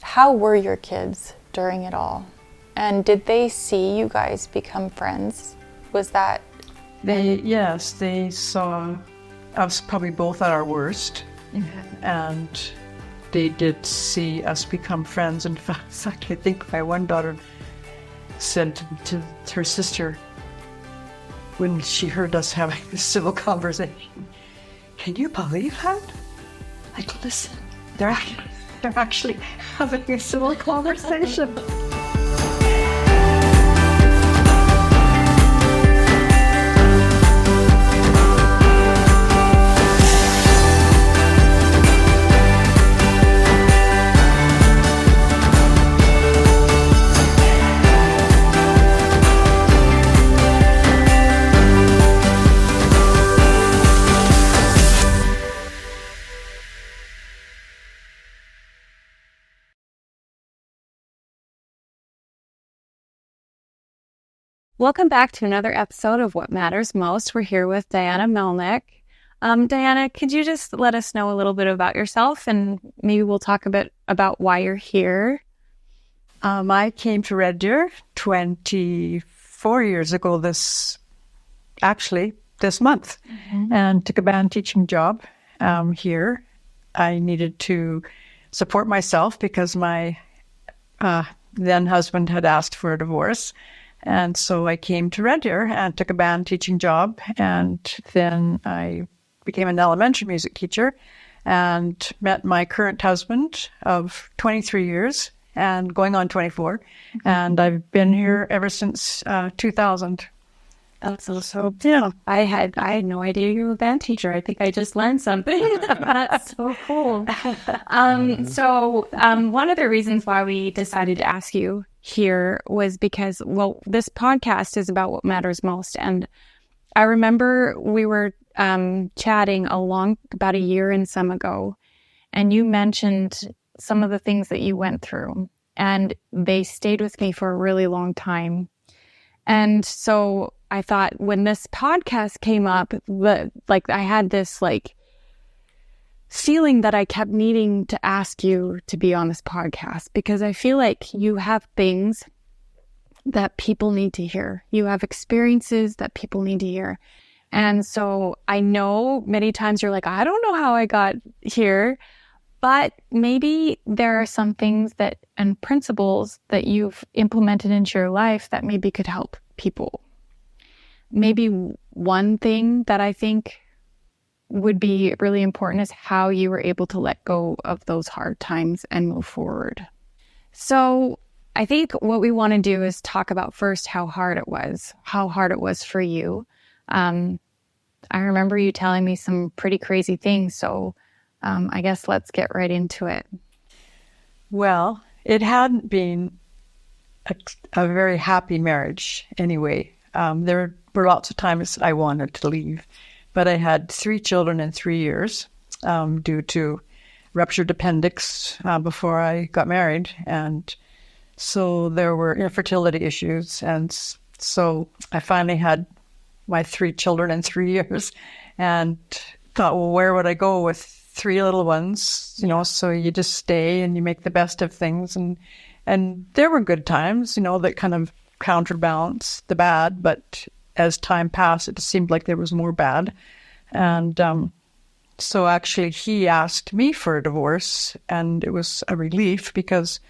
How were your kids during it all? And did they see you guys become friends? Was that... Yes, they saw us probably both at our worst. Mm-hmm. And they did see us become friends. In fact, I think my one daughter said to her sister, when she heard us having a civil conversation, "Can you believe that? Like, listen, they're actually having a civil conversation." Welcome back to another episode of What Matters Most. We're here with Diane Melnyk. Diana, could you just let us know a little bit about yourself, and maybe we'll talk a bit about why you're here? I came to Red Deer 24 years ago this month, and took a band teaching job here. I needed to support myself because my then husband had asked for a divorce. And so I came to Red Deer and took a band teaching job. And then I became an elementary music teacher and met my current husband of 23 years and going on 24. And I've been here ever since 2000. So yeah, I had no idea you were a band teacher. I think I just learned something. That's so cool. So one of the reasons why we decided to ask you here was because, well, this podcast is about what matters most. And I remember we were chatting about a year and some ago, and you mentioned some of the things that you went through, and they stayed with me for a really long time. And so I thought when this podcast came up, I had this feeling that I kept needing to ask you to be on this podcast, because I feel like you have things that people need to hear. You have experiences that people need to hear. And so I know many times you're like, I don't know how I got here, but maybe there are some things and principles that you've implemented into your life that maybe could help people. Maybe one thing that I think would be really important is how you were able to let go of those hard times and move forward. So I think what we want to do is talk about first how hard it was for you. I remember you telling me some pretty crazy things. So I guess let's get right into it. Well, it hadn't been a very happy marriage anyway. There were lots of times I wanted to leave, but I had 3 children in 3 years due to ruptured appendix before I got married. And so there were infertility issues. And so I finally had my 3 children in 3 years and thought, well, where would I go with 3 little ones? So you just stay and you make the best of things. And there were good times, that kind of counterbalance the bad, but as time passed, it seemed like there was more bad. And so actually he asked me for a divorce, and it was a relief because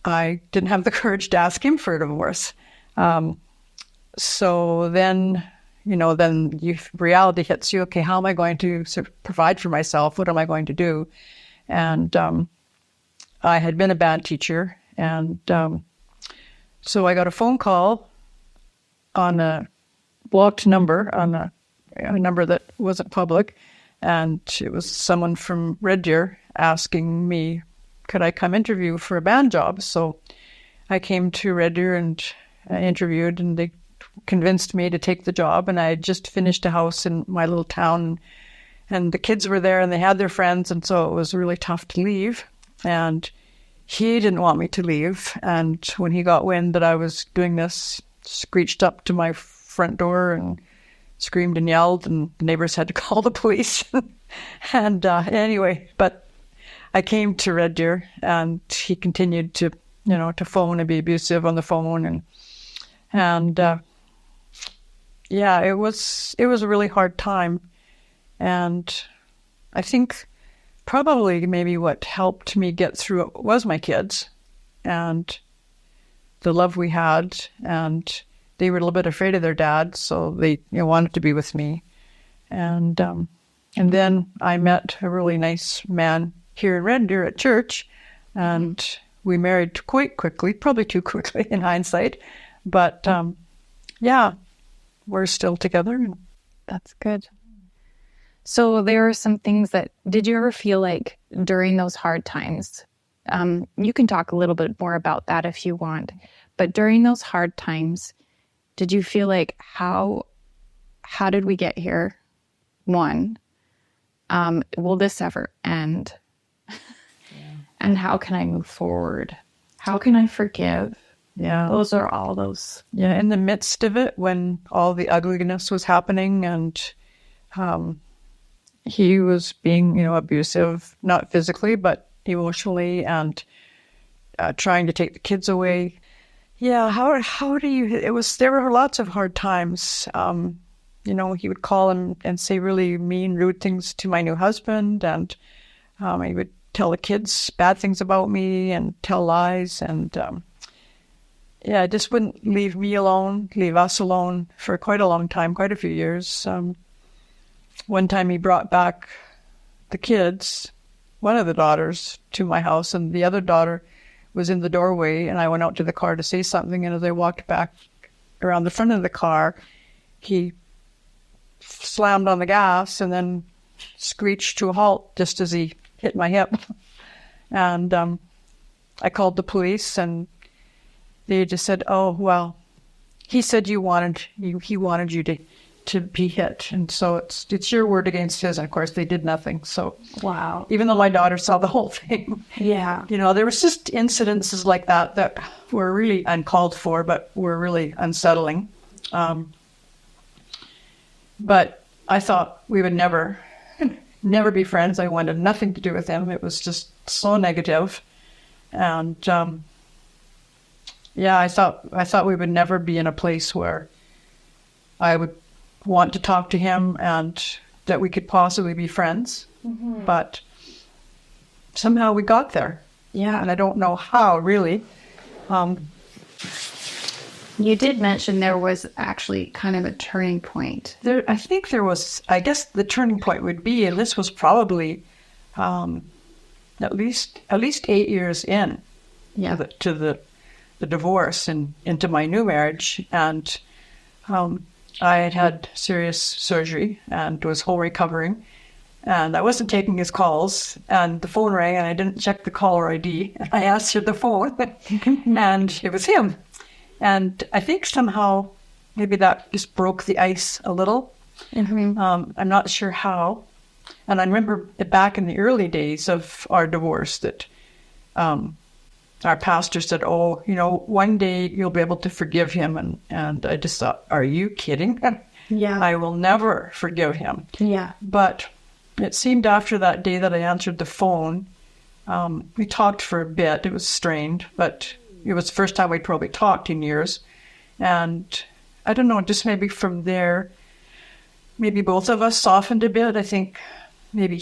I didn't have the courage to ask him for a divorce. So then, reality hits you. Okay, how am I going to sort of provide for myself? What am I going to do? And I had been a band teacher, and so I got a phone call on a blocked number, on a number that wasn't public, and it was someone from Red Deer asking me, could I come interview for a band job? So I came to Red Deer and interviewed, and they convinced me to take the job. And I had just finished a house in my little town, and the kids were there and they had their friends, and so it was really tough to leave. And he didn't want me to leave. And when he got wind that I was doing this, screeched up to my front door and screamed and yelled, and the neighbors had to call the police. And anyway, but I came to Red Deer, and he continued to, to phone and be abusive on the phone, and yeah, it was a really hard time, and I think probably maybe what helped me get through it was my kids, and the love we had, and they were a little bit afraid of their dad, so they wanted to be with me, and then I met a really nice man here in Red Deer at church, and we married quite quickly, probably too quickly in hindsight, but yeah, we're still together. That's good. So there are some things did you ever feel like during those hard times, you can talk a little bit more about that if you want, but during those hard times, did you feel like, how did we get here? One, will this ever end? And how can I move forward? How can I forgive? Yeah. Those are all those. Yeah, in the midst of it, when all the ugliness was happening, and he was being, abusive, not physically, but emotionally, and trying to take the kids away. Yeah, how do you, there were lots of hard times. He would call and say really mean, rude things to my new husband, and he would tell the kids bad things about me and tell lies, and yeah, just wouldn't leave us alone for quite a long time, quite a few years. One time he brought back the kids, one of the daughters, to my house, and the other daughter was in the doorway, and I went out to the car to say something, and as I walked back around the front of the car, he slammed on the gas and then screeched to a halt just as he hit my hip. And I called the police, and they just said, "Oh, well, he said he wanted you to be hit, and so it's your word against his." And of course, they did nothing. So Wow. even though my daughter saw the whole thing, Yeah. there was just incidences like that were really uncalled for, but were really unsettling. But I thought we would never be friends. I wanted nothing to do with him. It was just so negative. And yeah, I thought we would never be in a place where I would want to talk to him and that we could possibly be friends. Mm-hmm. But somehow we got there. Yeah. And I don't know how, really. You did mention there was actually kind of a turning point. I think there was, I guess the turning point would be, and this was probably at least 8 years in to the divorce and into my new marriage. And I had serious surgery and was home recovering. And I wasn't taking his calls, and the phone rang, and I didn't check the caller ID. And I answered the phone, and it was him. And I think somehow maybe that just broke the ice a little. Mm-hmm. I'm not sure how. And I remember back in the early days of our divorce that our pastor said, "Oh, one day you'll be able to forgive him." And I just thought, are you kidding? Yeah. I will never forgive him. Yeah. But it seemed after that day that I answered the phone, we talked for a bit. It was strained, but it was the first time we'd probably talked in years. And I don't know, just maybe from there, maybe both of us softened a bit. I think maybe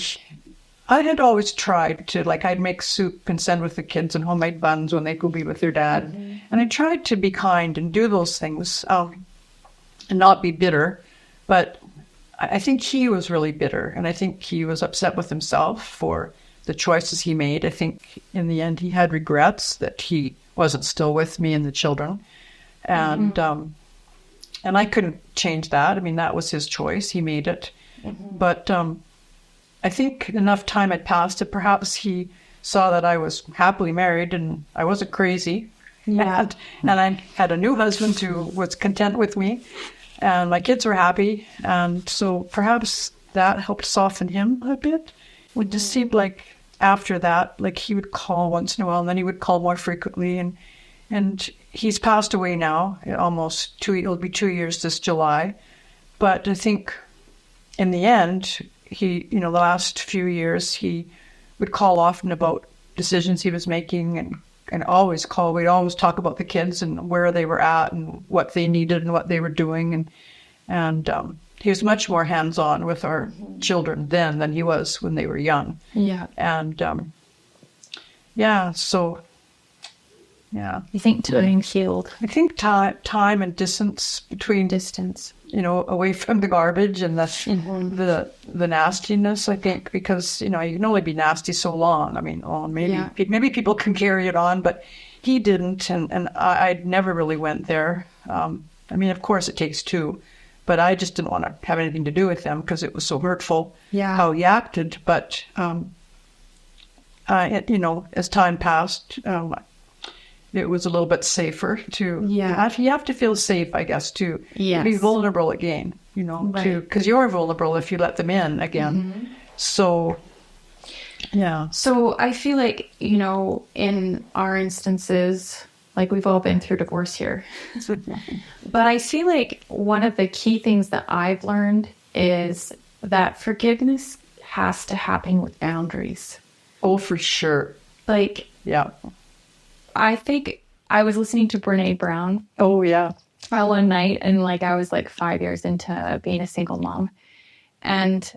I had always tried to, I'd make soup and send with the kids and homemade buns when they go be with their dad. Mm-hmm. And I tried to be kind and do those things and not be bitter. But I think he was really bitter, and I think he was upset with himself for the choices he made. I think in the end he had regrets that he wasn't still with me and the children. And and I couldn't change that. I mean, that was his choice. He made it. Mm-hmm. But I think enough time had passed that perhaps he saw that I was happily married and I wasn't crazy. Yeah. And I had a new husband who was content with me, and my kids were happy. And so perhaps that helped soften him a bit. It just seemed like after that, he would call once in a while, and then he would call more frequently. And he's passed away now, it'll be 2 years this July. But I think in the end, he, the last few years, he would call often about decisions he was making and always call. We'd always talk about the kids and where they were at and what they needed and what they were doing. And he was much more hands-on with our children then than he was when they were young. Yeah. And so, yeah. You think time healed? I think time and distance between away from the garbage and the nastiness, I think, because, you can only be nasty so long. I mean, maybe people can carry it on, but he didn't, and I never really went there. Of course it takes two, but I just didn't want to have anything to do with them because it was so hurtful how he acted. But, as time passed, it was a little bit safer to, you have to feel safe, I guess, to be vulnerable again, because you're vulnerable if you let them in again. Mm-hmm. So, yeah. So I feel like, in our instances, like we've all been through divorce here, but I feel like one of the key things that I've learned is that forgiveness has to happen with boundaries. Oh, for sure. Like, yeah. I think I was listening to Brene Brown. Oh, yeah. One night, and I was 5 years into being a single mom. And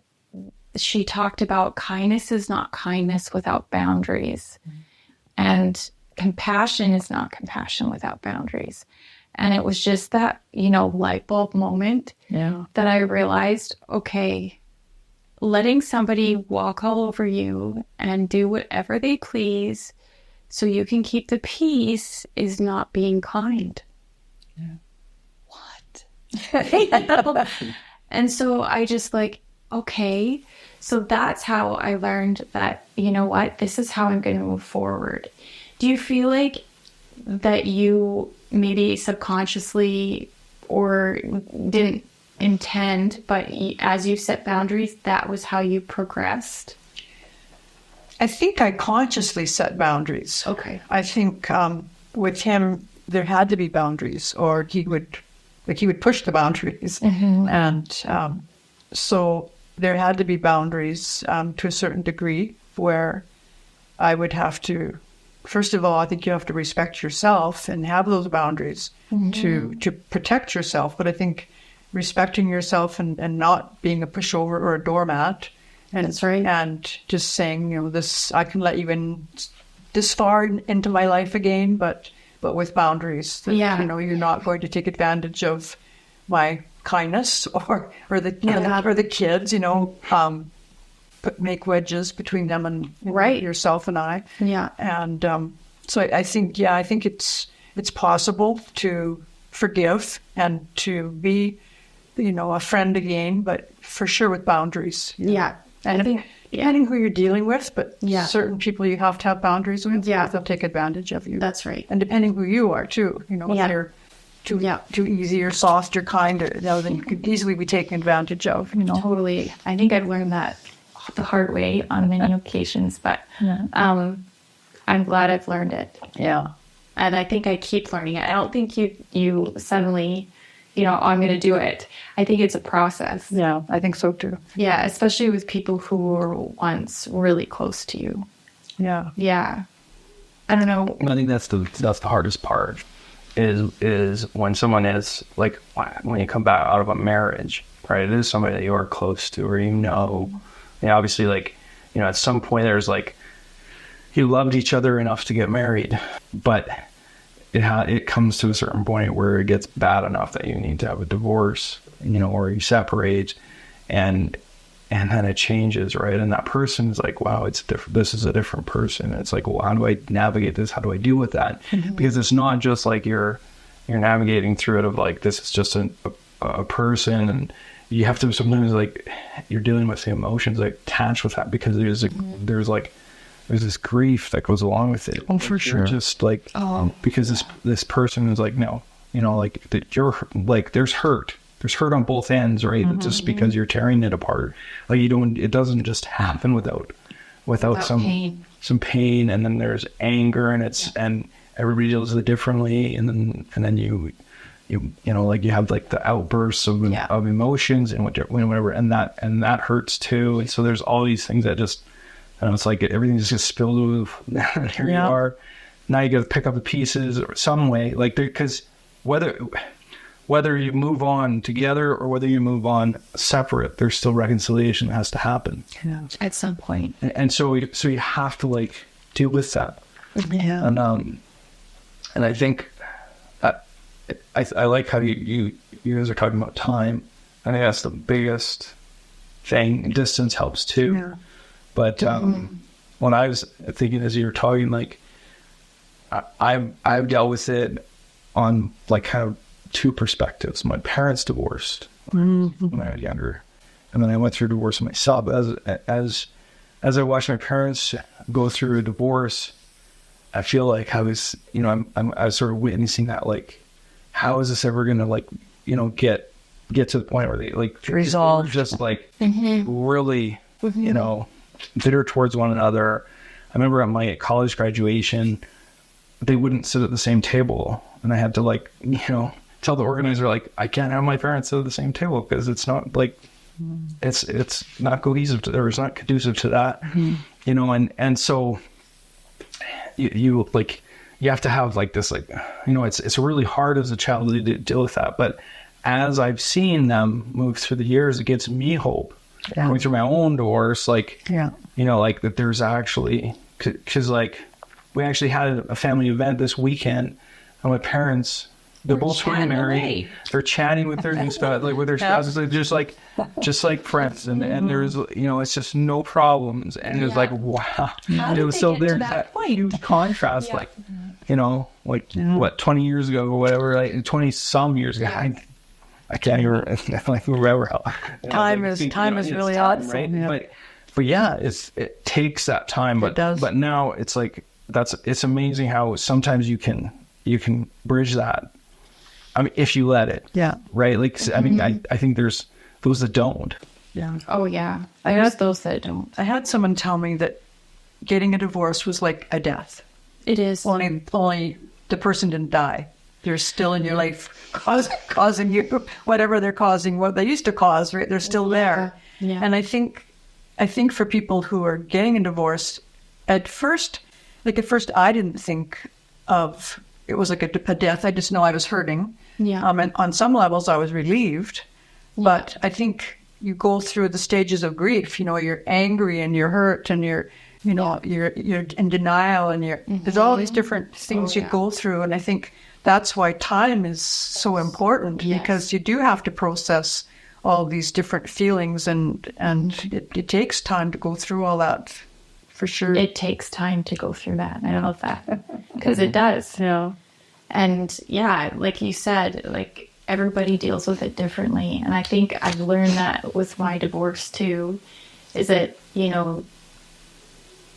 she talked about kindness is not kindness without boundaries. And compassion is not compassion without boundaries. And it was just that, light bulb moment that I realized, okay, letting somebody walk all over you and do whatever they please so you can keep the peace is not being kind. Yeah. What? And so I just okay. So that's how I learned that, this is how I'm going to move forward. Do you feel like that you maybe subconsciously or didn't intend, but as you set boundaries, that was how you progressed? I think I consciously set boundaries. Okay. I think with him, there had to be boundaries, or he would push the boundaries. Mm-hmm. And so there had to be boundaries to a certain degree where I would have to, first of all, I think you have to respect yourself and have those boundaries to protect yourself. But I think respecting yourself and not being a pushover or a doormat. And, that's right. And just saying, this, I can let you in this far into my life again, but with boundaries. That, you're not going to take advantage of my kindness or the kids. Make wedges between them and yourself and I. Yeah. And so I think it's possible to forgive and to be, a friend again, but for sure with boundaries. Yeah. And depending who you're dealing with, but certain people you have to have boundaries with. Yeah. They'll take advantage of you. That's right. And depending who you are too, if you're too easy or soft or kind, then you could easily be taken advantage of. Totally. I think I've learned that the hard way on many occasions, but I'm glad I've learned it. Yeah. And I think I keep learning it. I don't think you suddenly, I'm going to do it. I think it's a process. Yeah, I think so too. Yeah, especially with people who were once really close to you. Yeah. Yeah. I don't know. I think that's the hardest part is when someone is when you come back out of a marriage, right? It is somebody that you are close to, or obviously at some point there's you loved each other enough to get married, but it comes to a certain point where it gets bad enough that you need to have a divorce, or you separate, and then it changes, right? And that person is wow, it's different. This is a different person. It's well, how do I navigate this? How do I deal with that? Mm-hmm. Because it's not just you're navigating through it of this is just a person, and you have to sometimes you're dealing with the emotions attached with that, because there's this grief that goes along with it. Oh, for sure. Just because this person is no, that you're there's hurt. There's hurt on both ends, right? Mm-hmm. Just because you're tearing it apart. It doesn't just happen without some pain, and then there's anger, and and everybody deals with it differently, and then you you know, like you have like the outbursts of emotions and whatever, and that hurts too. And so there's all these things that just, and it's like everything just spilled over. And here you are. Now you got to pick up the pieces or some way, like, because whether you move on together or whether you move on separate, there's still reconciliation that has to happen. Yeah. At some point. And so you have to like deal with that. Yeah. And I think I like how you guys are talking about time. I think that's the biggest thing. Distance helps too. Yeah. But when I was thinking as you were talking, like I've dealt with it on like kind of two perspectives. My parents divorced when I was younger, and then I went through divorce myself. As I watched my parents go through a divorce, I feel like I was, you know, I was sort of witnessing that, like, how is this ever going to, like, you know, get to the point where they like resolve, just like really, you know, bitter towards one another. I remember at my college graduation, they wouldn't sit at the same table, and I had to, like, you know, tell the organizer, like, I can't have my parents sit at the same table because it's not like it's not cohesive to, or it's not conducive to that, you know, and so you like, you have to have like this, like, you know, it's really hard as a child to deal with that. But as I've seen them move through the years, it gives me hope. Going through my own divorce, like, you know, like that there's actually, because like we actually had a family event this weekend, and my parents, they're both getting married. They're chatting with their new spouse, like with their spouses, like, just like friends, and there's, you know, it's just no problems, and it's like, wow. How did So they get there's to that point? huge contrast, like, you know, like what 20 years ago or whatever, like 20 some years ago. I can't even like remember how time is really odd, right? Yeah. But yeah, it takes that time. But but now it's like it's amazing how sometimes you can bridge that. I mean, if you let it. Yeah. Right. Like, I mean, I think there's those that don't. Yeah. Oh yeah. There's those that don't. I had someone tell me that getting a divorce was like a death. It is. Only the person didn't die. They're still in your life, causing you whatever they're causing, what they used to cause, right? They're still there. Yeah. And I think for people who are getting a divorce, at first I didn't think of it was like a death. I just know I was hurting. Yeah. And on some levels I was relieved, but I think you go through the stages of grief. You know, you're angry and you're hurt and you're in denial and there's all these different things you go through. And I think that's why time is so important, because you do have to process all these different feelings, and it takes time to go through all that, for sure. It takes time to go through that. I love that, because it does. Yeah. And yeah, like you said, like everybody deals with it differently. And I think I've learned that with my divorce too, is that, you know,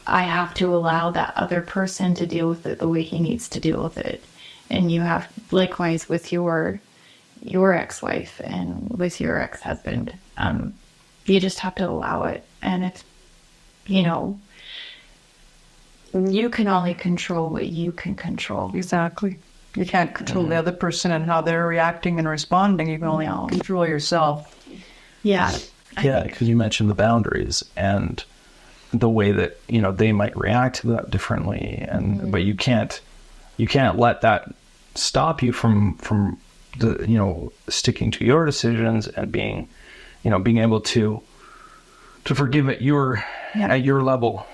I have to allow that other person to deal with it the way he needs to deal with it. And you have, likewise with your ex-wife and with your ex-husband, you just have to allow it. And if, you know, you can only control what you can control. Exactly. You can't control the other person and how they're reacting and responding. You can only control yourself. Yeah. Yeah, because you mentioned the boundaries and the way that, you know, they might react to that differently, and but you can't let that stop you from the, you know, sticking to your decisions and being able to forgive at your level,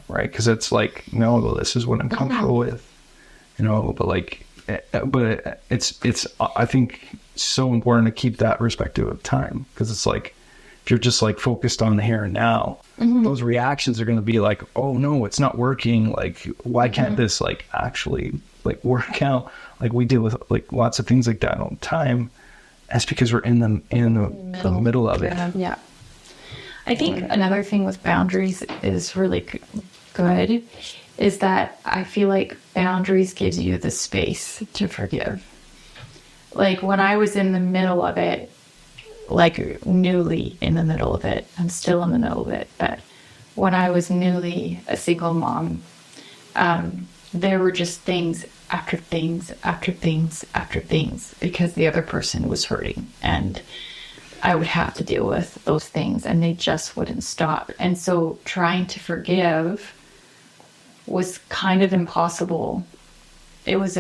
right? Because it's like, no, well, this is what I'm comfortable with, you know. But it's I think so important to keep that perspective of time, because it's like, if you're just like focused on the here and now, those reactions are going to be like, oh no, it's not working. Like, why can't this like actually like work out? Like, we deal with like lots of things like that all the time. That's because we're in the middle of it. Yeah. I think another thing with boundaries is really good is that I feel like boundaries gives you the space to forgive. Like, when I was in the middle of it, like newly in the middle of it, I'm still in the middle of it, but when I was newly a single mom, there were just things after things after things after things because the other person was hurting, and I would have to deal with those things and they just wouldn't stop. And so trying to forgive was kind of impossible. It was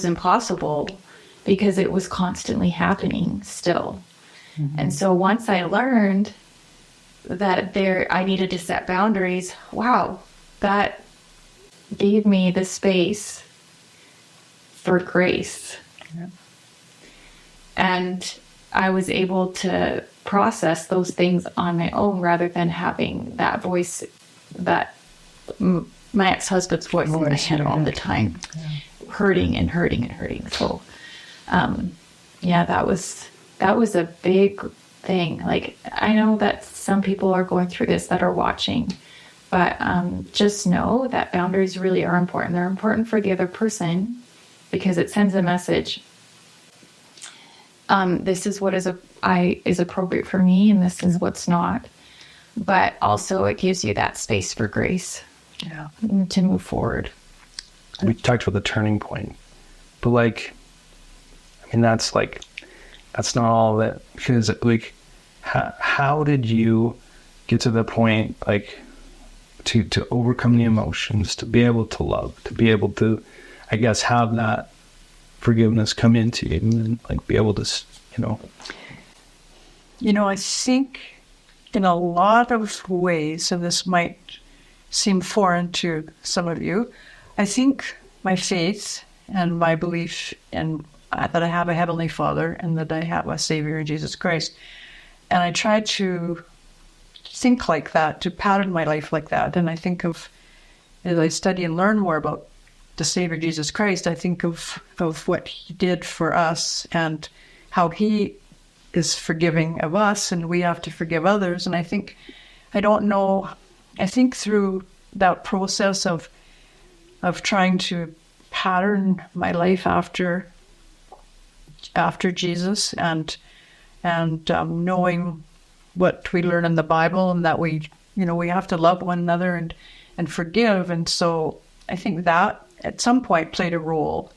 impossible because it was constantly happening still. Mm-hmm. And so once I learned that I needed to set boundaries, wow, that gave me the space for grace. Yeah. And I was able to process those things on my own rather than having that voice, my ex-husband's voice in my head all the time, hurting and hurting and hurting. So, that was a big thing. Like, I know that some people are going through this that are watching, but just know that boundaries really are important. They're important for the other person because it sends a message. This is what is appropriate for me, and this is what's not. But also, it gives you that space for grace, to move forward. We talked about the turning point, but that's not all of it. Because how did you get to the point to overcome the emotions, to be able to love, to be able to, I guess, have that forgiveness come into you, and then be able to, I think in a lot of ways, and this might seem foreign to some of you, I think my faith and my belief in that I have a Heavenly Father and that I have a Savior in Jesus Christ, and I try to think like that, to pattern my life like that. And I think of, as I study and learn more about the Savior Jesus Christ, I think of what He did for us and how He is forgiving of us, and we have to forgive others. And I think through that process of trying to pattern my life after Jesus and knowing what we learn in the Bible, and that we have to love one another and forgive. And so I think that at some point played a role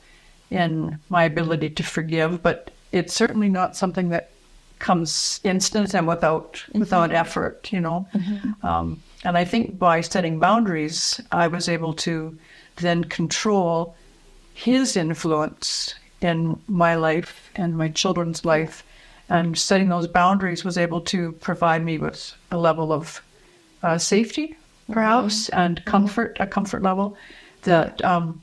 in my ability to forgive, but it's certainly not something that comes instant and without effort, Mm-hmm. And I think by setting boundaries, I was able to then control His influence in my life and my children's life. And setting those boundaries was able to provide me with a level of safety, perhaps, and comfort, a comfort level that, and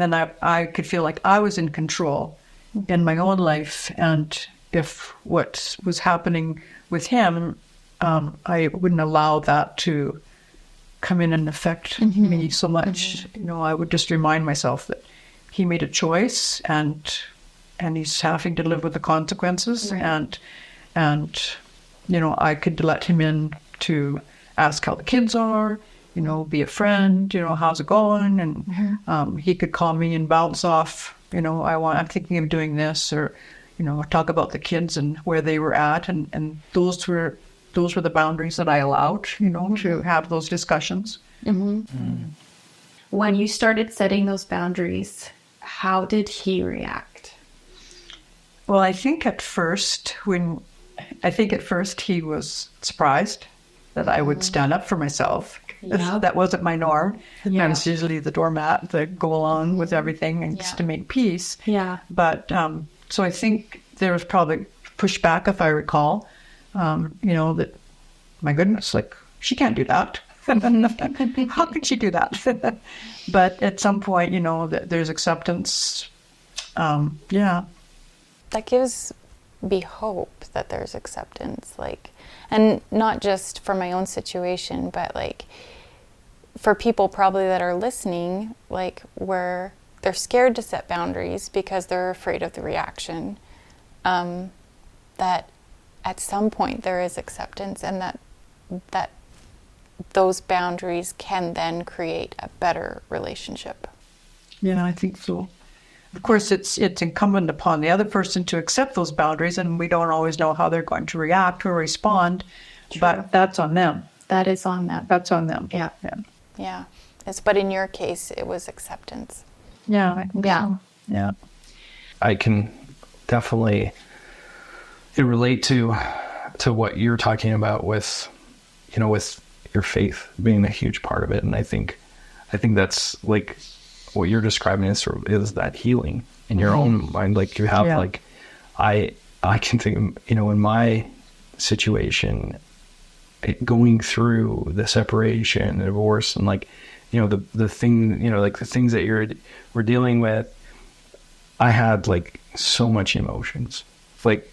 then I could feel like I was in control in my own life. And if what was happening with him, I wouldn't allow that to come in and affect me so much. Mm-hmm. I would just remind myself that he made a choice, and he's having to live with the consequences. Right. And I could let him in to ask how the kids are, be a friend, how's it going? And he could call me and bounce off, I'm thinking of doing this, or, talk about the kids and where they were at. And those were the boundaries that I allowed, to have those discussions. Mm-hmm. Mm. When you started setting those boundaries, how did he react? Well, I think at first he was surprised that I would stand up for myself. Yeah. That wasn't my norm. Yeah. I was usually the doormat that go along with everything and just to make peace. Yeah. But so I think there was probably pushback, if I recall. That, my goodness, she can't do that. How could she do that? But at some point, there's acceptance. That gives me hope that there's acceptance, and not just for my own situation, but for people probably that are listening, where they're scared to set boundaries because they're afraid of the reaction, that at some point there is acceptance, and that those boundaries can then create a better relationship. Yeah, I think so. Of course, it's incumbent upon the other person to accept those boundaries, and we don't always know how they're going to react or respond. True. But that's on them. That is on them. That's on them. Yeah. Yeah. But in your case, it was acceptance. Yeah. I think Yeah. so. Yeah. I can definitely relate to what you're talking about with, with your faith being a huge part of it. And I think that's like what you're describing is that healing in your own mind. Like you have like, I can think, in my situation, going through the separation, the divorce, and like, the thing, like the things that we're dealing with, I had like so much emotions, like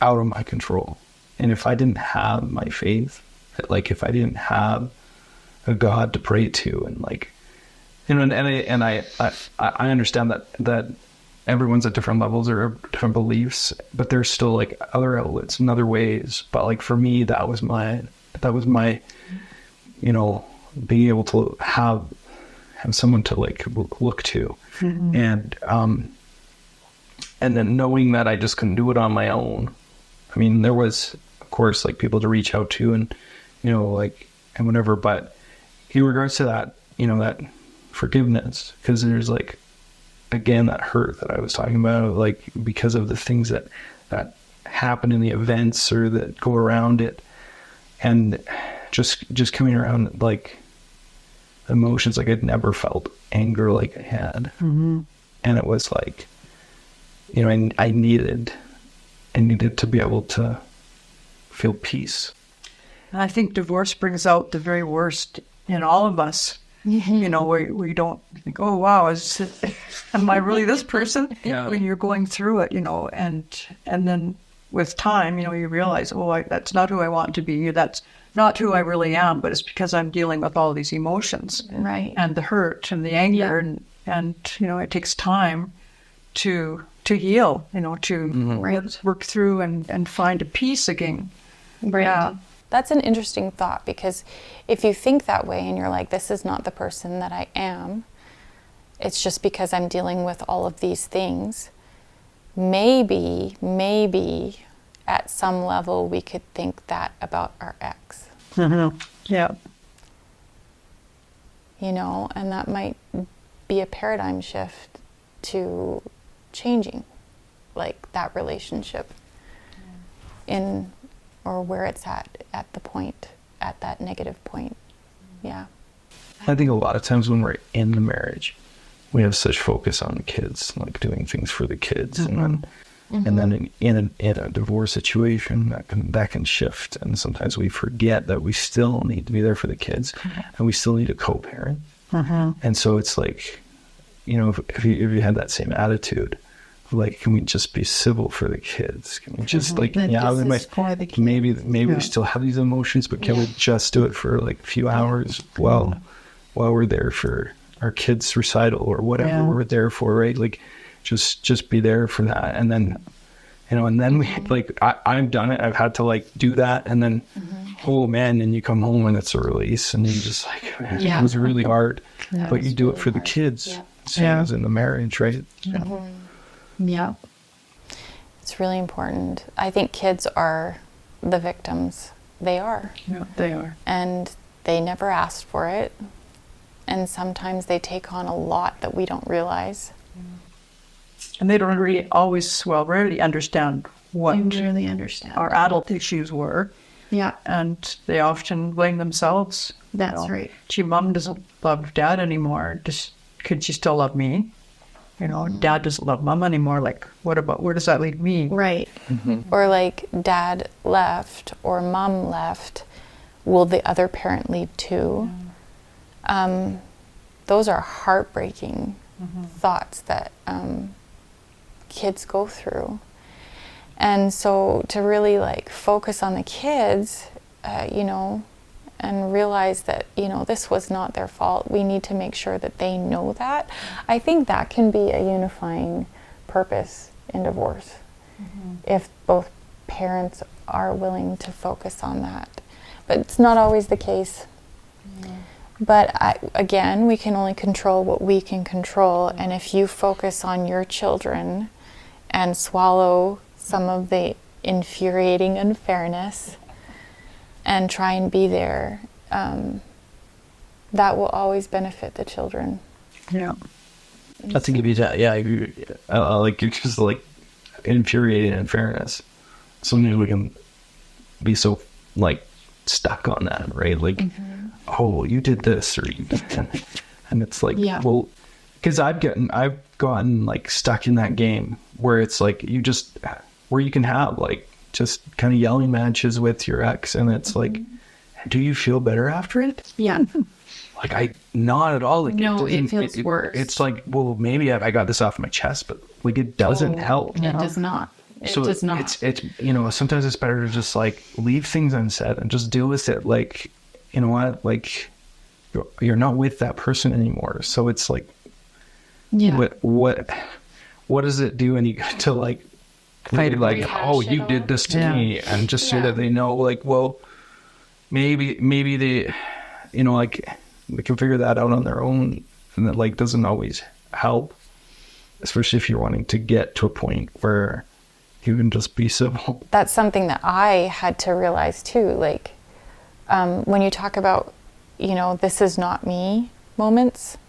out of my control. And if I didn't have my faith, like if I didn't have a God to pray to, and like, and I understand that everyone's at different levels or different beliefs, but there's still like other outlets and other ways. But like for me, that was my, being able to have someone to like look to, and then knowing that I just couldn't do it on my own. I mean, there was, of course, like people to reach out to and, like, and whatever, but in regards to that, that forgiveness, because there's like, again, that hurt that I was talking about, like, because of the things that happen in the events or that go around it, and just coming around, like, emotions, like I'd never felt anger like I had. And it was like, I needed to be able to feel peace. And I think divorce brings out the very worst in all of us. Where we don't think, oh, wow, am I really this person? Yeah. When you're going through it, and then with time, you realize, oh, that's not who I want to be. That's not who I really am, but it's because I'm dealing with all these emotions. Right. And the hurt and the anger. And it takes time to heal, to work through and find a peace again. Right. Yeah. That's an interesting thought, because if you think that way and you're like, this is not the person that I am, it's just because I'm dealing with all of these things, maybe at some level we could think that about our ex. Yeah. And that might be a paradigm shift to changing, like, that relationship in, or where it's at the point, at that negative point. Yeah. I think a lot of times when we're in the marriage, we have such focus on the kids, like doing things for the kids, and then in a divorce situation, that can shift, and sometimes we forget that we still need to be there for the kids, and we still need a co-parent. And so it's like, if you had that same attitude, like, can we just be civil for the kids? Can we just maybe we still have these emotions, but can we just do it for like a few hours while we're there for our kids' recital or whatever we're there for, right? Like, just be there for that. And then, and then we, like, I've done it. I've had to like do that. And then, oh man, and you come home and it's a release, and you're just like, man, it was really hard, but you do it for the kids. Same as in the marriage, right? Yeah. It's really important. I think kids are the victims. They are. Yeah, they are. And they never asked for it. And sometimes they take on a lot that we don't realize. And they don't rarely understand what Really understand. our adult issues were. Yeah. And they often blame themselves. That's right. Gee, Mom doesn't love Dad anymore. Could she still love me? Dad doesn't love Mom anymore. Like, where does that leave me? Right. Or like, Dad left or Mom left, will the other parent leave too? Those are heartbreaking thoughts that kids go through. And so to really like focus on the kids, and realize that, this was not their fault. We need to make sure that they know that. I think that can be a unifying purpose in divorce, if both parents are willing to focus on that. But it's not always the case. But again, we can only control what we can control. And if you focus on your children and swallow some of the infuriating unfairness and try and be there, that will always benefit the children. Yeah. I think if you, yeah, like you're just like infuriating in fairness. Sometimes we can be so like stuck on that, right? Like, oh, you did this, or you, and it's like, well, because I've gotten like stuck in that game where it's like where you can have like just kind of yelling matches with your ex, and it's like, do you feel better after it? Yeah. Like not at all. Like No, it feels worse. It's like, well, maybe I got this off my chest, but like it doesn't help. It does not. It does not. It's sometimes it's better to just like leave things unsaid and just deal with it. Like, you know what? Like you're not with that person anymore. So it's like, what does it do any good to like fight like, oh, you did this to me, and just so that they know, like, well, maybe they, like they can figure that out on their own, and that like doesn't always help, especially if you're wanting to get to a point where you can just be civil. That's something that I had to realize too. Like, when you talk about, this is not me moments,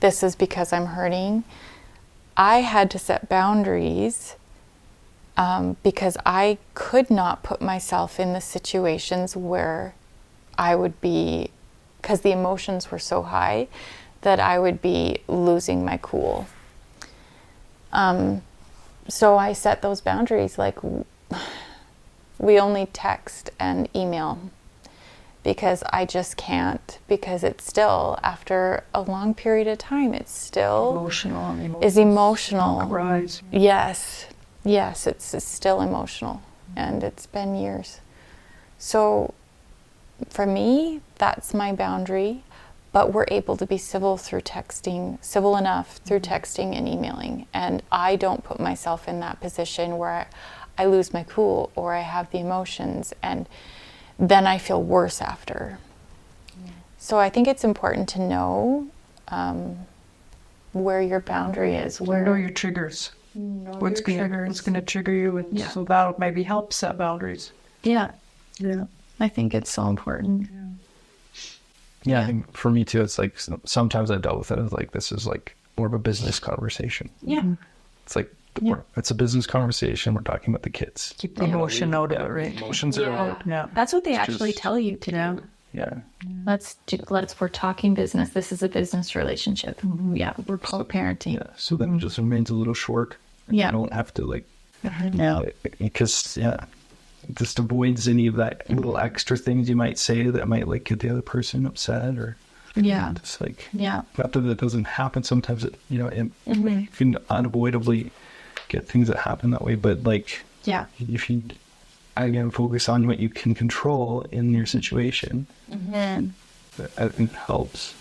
this is because I'm hurting, I had to set boundaries because I could not put myself in the situations where I would be, because the emotions were so high, that I would be losing my cool. So I set those boundaries, like we only text and email, because I just can't, because it's still, after a long period of time, it's still emotional. Rise. Yes, it's still emotional, and it's been years. So for me, that's my boundary. But we're able to be civil enough through texting and emailing. And I don't put myself in that position where I lose my cool or I have the emotions, and then I feel worse after. So I think it's important to know where your boundary is. Know your triggers. What's going to trigger you, and so that maybe help set boundaries. Yeah. I think it's so important. Yeah, I think for me too, it's like sometimes I dealt with it as like, this is like more of a business conversation. Yeah. It's like, it's a business conversation. We're talking about the kids. Keep the emotion out of it, right? Emotions are out. Yeah. That's what they actually tell you to do. Yeah. We're talking business. This is a business relationship. Yeah. We're co-parenting. Yeah. So then it just remains a little short. Yeah. You don't have to like, because it just avoids any of that little extra things you might say that might like get the other person upset, or just like, not that it doesn't happen. Sometimes it, it can unavoidably get things that happen that way, but like, if you again focus on what you can control in your situation, I think helps.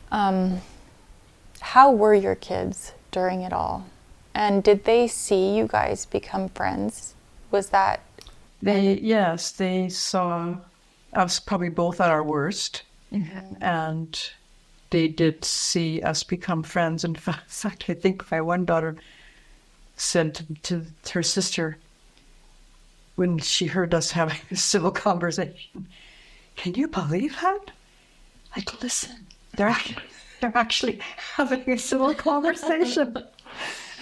How were your kids during it all? And did they see you guys become friends? Was that... They saw us probably both at our worst, and they did see us become friends. In fact, I think my one daughter said to her sister, when she heard us having a civil conversation, "Can you believe that? Like, listen, they're actually having a civil conversation."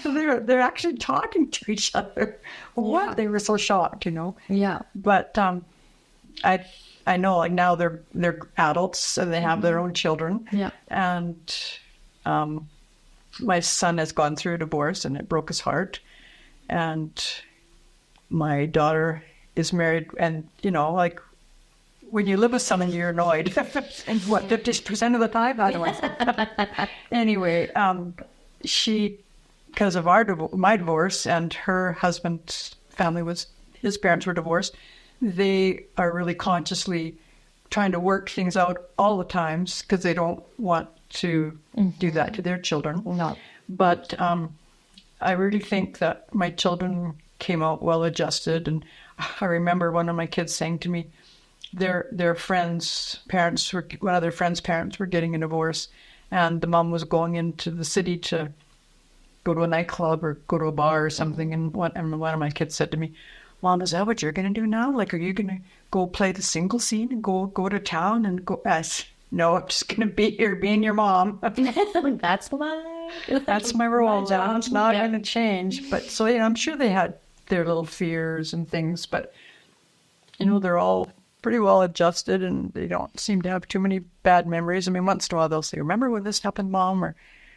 They're actually talking to each other. What? They were so shocked, Yeah. But I know, like, now they're adults and they have their own children. Yeah. And my son has gone through a divorce, and it broke his heart. And my daughter is married, and like, when you live with someone, you're annoyed. And 50% of the time, I don't know. Anyway, she, because of my divorce, and her husband's family his parents were divorced, they are really consciously trying to work things out all the times, because they don't want to do that to their children. No. But I really think that my children came out well adjusted. And I remember one of my kids saying to me, their friends' parents one of their friends' parents were getting a divorce, and the mom was going into the city to go to a nightclub or go to a bar or something. And one of my kids said to me, "Mom, is that what you're going to do now? Like, are you going to go play the single scene and go to town and go?" no, I'm just going to be here being your mom. That's My role now. It's not going to change. But so, I'm sure they had their little fears and things, but, they're all pretty well adjusted and they don't seem to have too many bad memories. I mean, once in a while they'll say, remember when this happened, Mom? Or,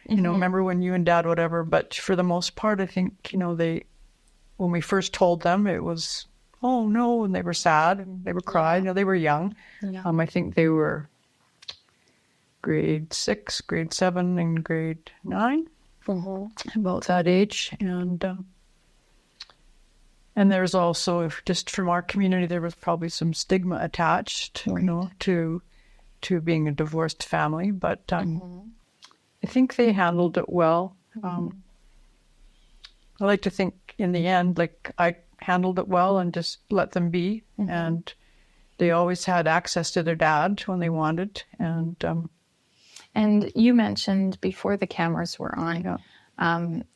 remember when you and Dad, whatever. But for the most part, I think, when we first told them, it was, oh no, and they were sad and they were crying. They were young. Yeah. I think they were grade 6, grade 7, and grade 9, about that age. And there's also, just from our community, there was probably some stigma attached, to being a divorced family. But I think they handled it well. I like to think in the end, like I handled it well and just let them be. And they always had access to their dad when they wanted. And you mentioned before the cameras were on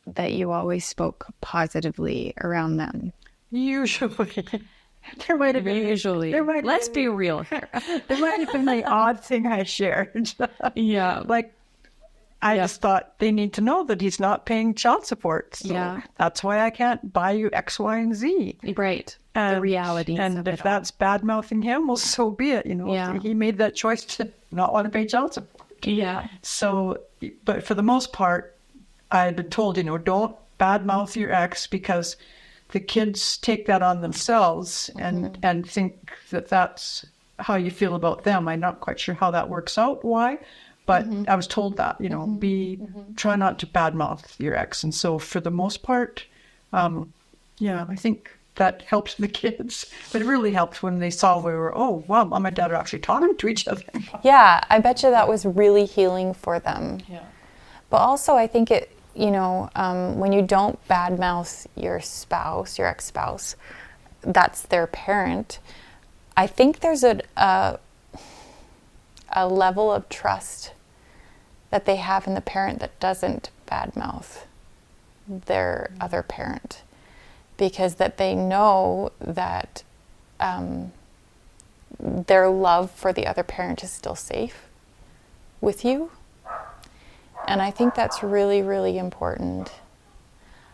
that you always spoke positively around them. Usually. There might have been, Let's be real here. There might have been an odd thing I shared. Yeah. Like, I just thought they need to know that he's not paying child support. So that's why I can't buy you X, Y, and Z. Right. The reality. And if that's bad-mouthing him, well, so be it. He made that choice to not want to pay child support. Yeah. So, but for the most part, I had been told, don't bad-mouth your ex because the kids take that on themselves and think that that's how you feel about them. I'm not quite sure how that works out, why, but I was told that, try not to badmouth your ex. And so for the most part, I think that helped the kids. But it really helped when they saw we were, oh, wow, Mom and Dad are actually talking to each other. Yeah, I bet you that was really healing for them. Yeah. But also I think it, when you don't badmouth your spouse, your ex-spouse, that's their parent. I think there's a level of trust that they have in the parent that doesn't badmouth their other parent, because that they know that their love for the other parent is still safe with you. And I think that's really, really important.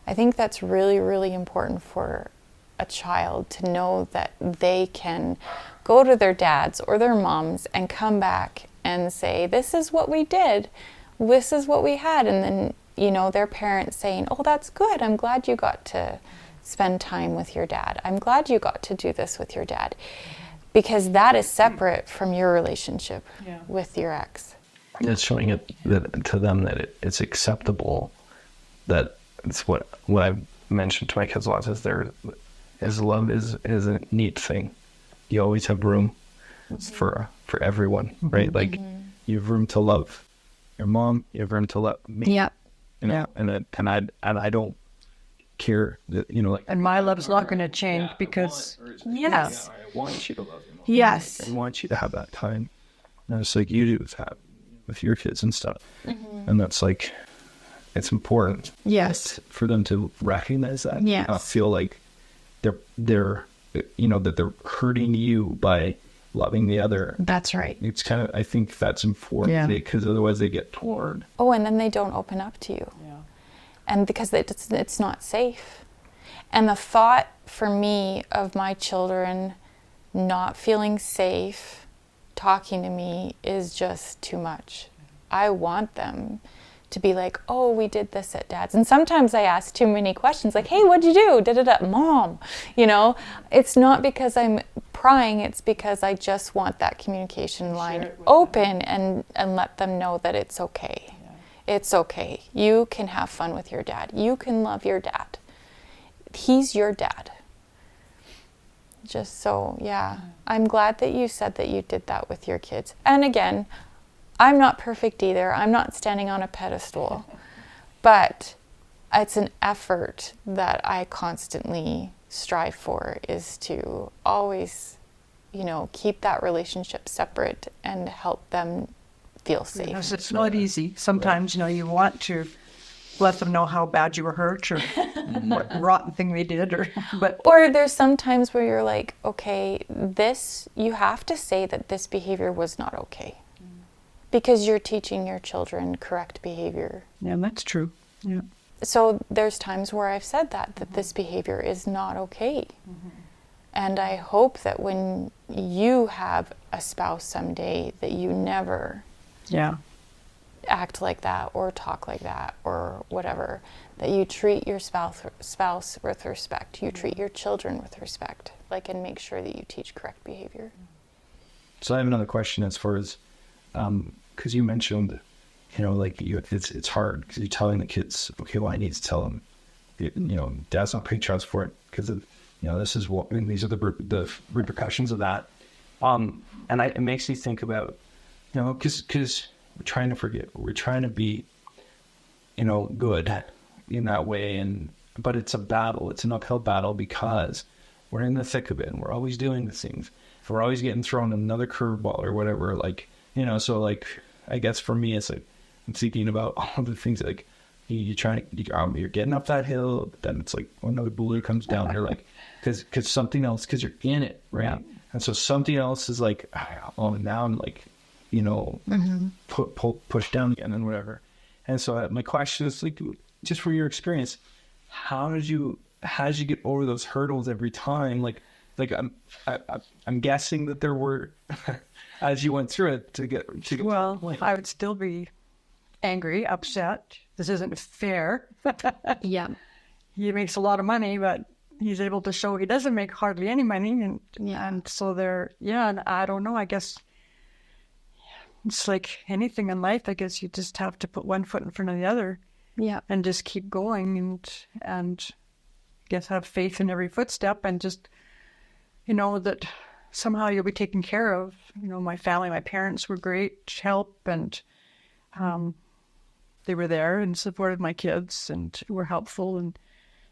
I think that's really, really important for a child to know that they can go to their dads or their moms and come back and say, this is what we did, this is what we had. And then, their parents saying, oh, that's good. I'm glad you got to spend time with your dad. I'm glad you got to do this with your dad. Because that is separate from your relationship with your ex. It's showing it to them that it's acceptable, that it's what I've mentioned to my kids a lot, is love is a neat thing. You always have room for everyone, right? Like you have room to love your mom, you have room to love me. Yep. And I don't care that, like, and my love's not going to change because yes, I want you to love your mom. Yes. I want you to have that time, just like you do with your kids and stuff. And that's like, it's important. Yes. For them to recognize that. Yes. Not feel like they're that they're hurting you by loving the other. That's right. It's kind of, I think that's important because otherwise they get torn. Oh, and then they don't open up to you. Yeah. And because it's not safe. And the thought for me of my children not feeling safe talking to me is just too much. I want them to be like, oh, we did this at Dad's. And sometimes I ask too many questions, like, hey, what'd you do? Da-da-da, Mom. It's not because I'm prying, it's because I just want that communication line open and let them know that it's okay. Yeah. It's okay. You can have fun with your dad. You can love your dad. He's your dad. Just so, I'm glad that you said that you did that with your kids. And again, I'm not perfect either. I'm not standing on a pedestal. But it's an effort that I constantly strive for, is to always, keep that relationship separate and help them feel safe. Yes, it's not easy. Sometimes, you want to let them know how bad you were hurt or what rotten thing they did, or there's some times where you're like, okay, you have to say that this behavior was not okay. Because you're teaching your children correct behavior. Yeah, that's true. Yeah. So there's times where I've said that this behavior is not okay. And I hope that when you have a spouse someday, that you never Yeah. act like that or talk like that or whatever, that you treat your spouse with respect, you treat your children with respect, like, and make sure that you teach correct behavior. So I have another question as far as, because you mentioned, like it's hard because you're telling the kids, okay, well, I need to tell them, dad's not paying child support because of, this is what, and these are the repercussions of that. It makes me think about, because we're trying to forgive, we're trying to be, good in that way, but it's a battle. It's an uphill battle because we're in the thick of it and we're always doing the things. We're always getting thrown another curveball or whatever, so like, I guess for me, it's like, I'm thinking about all the things like you're getting up that hill, but then it's like another boulder comes down. You're like, because something else, because you're in it, right? Yeah. And so something else is like, oh, now I'm like, push down again and whatever. And so my question is like, just for your experience, how did you get over those hurdles every time? Like I'm guessing that there were, as you went through it to get well, I would still be angry, upset. This isn't fair. Yeah. He makes a lot of money, but he's able to show he doesn't make hardly any money. And so and I don't know, I guess it's like anything in life. I guess you just have to put one foot in front of the other. Yeah. And just keep going and I guess have faith in every footstep and just, that somehow you'll be taken care of. My family, my parents were great help and they were there and supported my kids and were helpful. And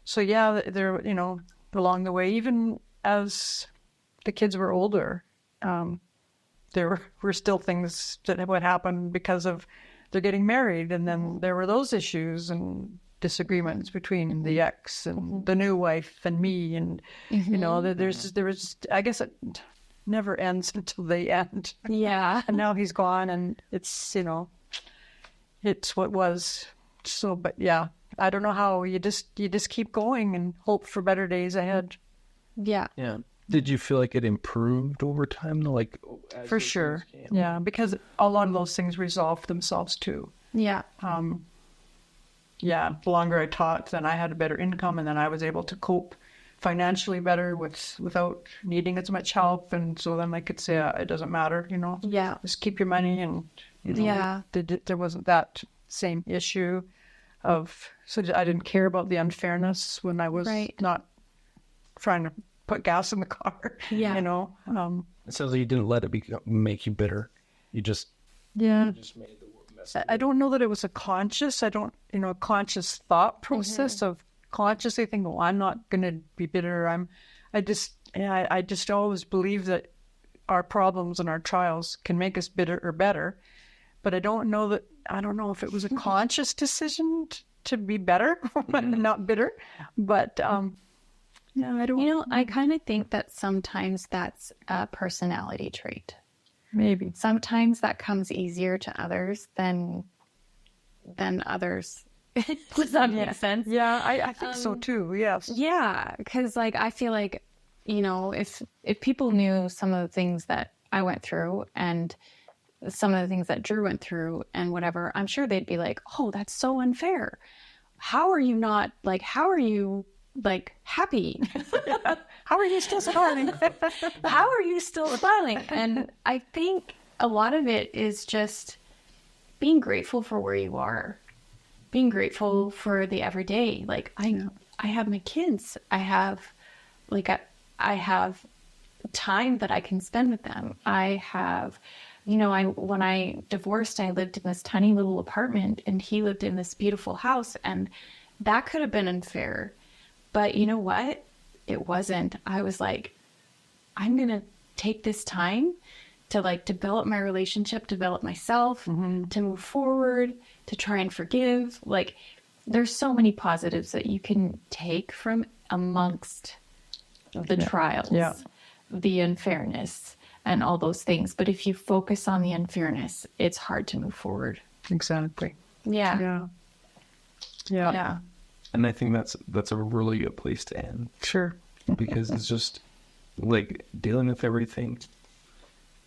so, yeah, they're, along the way, even as the kids were older, there were still things that would happen because of they're getting married. And then there were those issues and disagreements between the ex and the new wife and me. And, there was, I guess it never ends until they end. Yeah. And now he's gone and it's, it's what was. So, but yeah, I don't know how you just keep going and hope for better days ahead. Yeah. Yeah. Did you feel like it improved over time? Like, for sure. Yeah. Because a lot of those things resolved themselves too. Yeah. The longer I taught, then I had a better income and then I was able to cope financially better without needing as much help. And so then I could say, it doesn't matter, Yeah. just keep your money. And, Yeah. there wasn't that same issue so I didn't care about the unfairness when I was not trying to put gas in the car. Yeah. it sounds like you didn't let it make you bitter. You just made the mess. I don't know that it was a conscious thought process of consciously thinking, well, I'm not going to be bitter. I just always believe that our problems and our trials can make us bitter or better. But I don't know if it was a conscious decision to be better, not bitter. But I don't. I kind of think that sometimes that's a personality trait. Maybe. Sometimes that comes easier to others than others. Does that make sense? Yeah, I think so too. Yes. Yeah, because I feel like, if people knew some of the things that I went through and some of the things that Drew went through and whatever, I'm sure they'd be like, oh, that's so unfair. How are you happy? How are you still smiling? How are you still smiling? And I think a lot of it is just being grateful for where you are, being grateful for the everyday. I have my kids. I have time that I can spend with them. I have, when I divorced, I lived in this tiny little apartment and he lived in this beautiful house, and that could have been unfair. But you know what? It wasn't. I was like, I'm going to take this time to develop my relationship, develop myself, to move forward, to try and forgive. There's so many positives that you can take from amongst the trials, the unfairness, and all those things. But if you focus on the unfairness, it's hard to move forward. Exactly. Yeah. Yeah. Yeah. Yeah. And I think that's a really good place to end, Sure. because it's just like dealing with everything,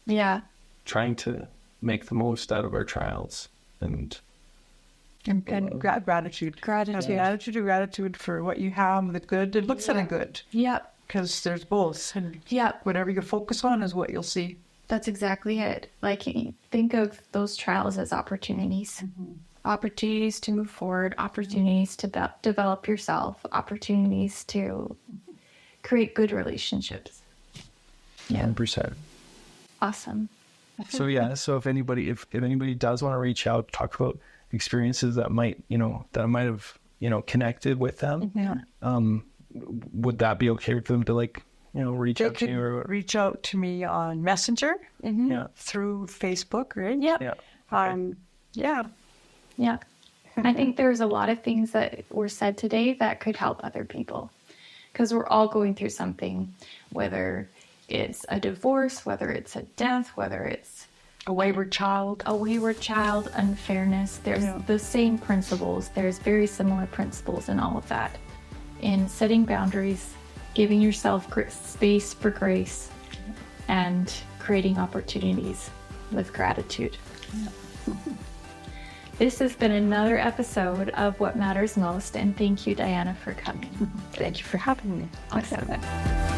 Yeah. trying to make the most out of our trials, and And gratitude. Gratitude. Yeah, attitude of gratitude for what you have, the good. It looks at the good, Yep. because there's both. And Yep. whatever you focus on is what you'll see. That's exactly it. Like, think of those trials as opportunities. Opportunities to move forward, opportunities to develop yourself, opportunities to create good relationships. 100%. Awesome. So yeah, so if anybody does want to reach out, talk about experiences that might have connected with them, would that be okay for them to reach They out to could you? Or, reach out to me on Messenger, yeah, through Facebook, right? Yep. yeah, Yeah. Yeah. I think there's a lot of things that were said today that could help other people, because we're all going through something, whether it's a divorce, whether it's a death, whether it's A wayward child. unfairness. There's the same principles. There's very similar principles in all of that. In setting boundaries, giving yourself space for grace, and creating opportunities with gratitude. This has been another episode of What Matters Most, and thank you, Diana, for coming. Thank you for having me. Awesome.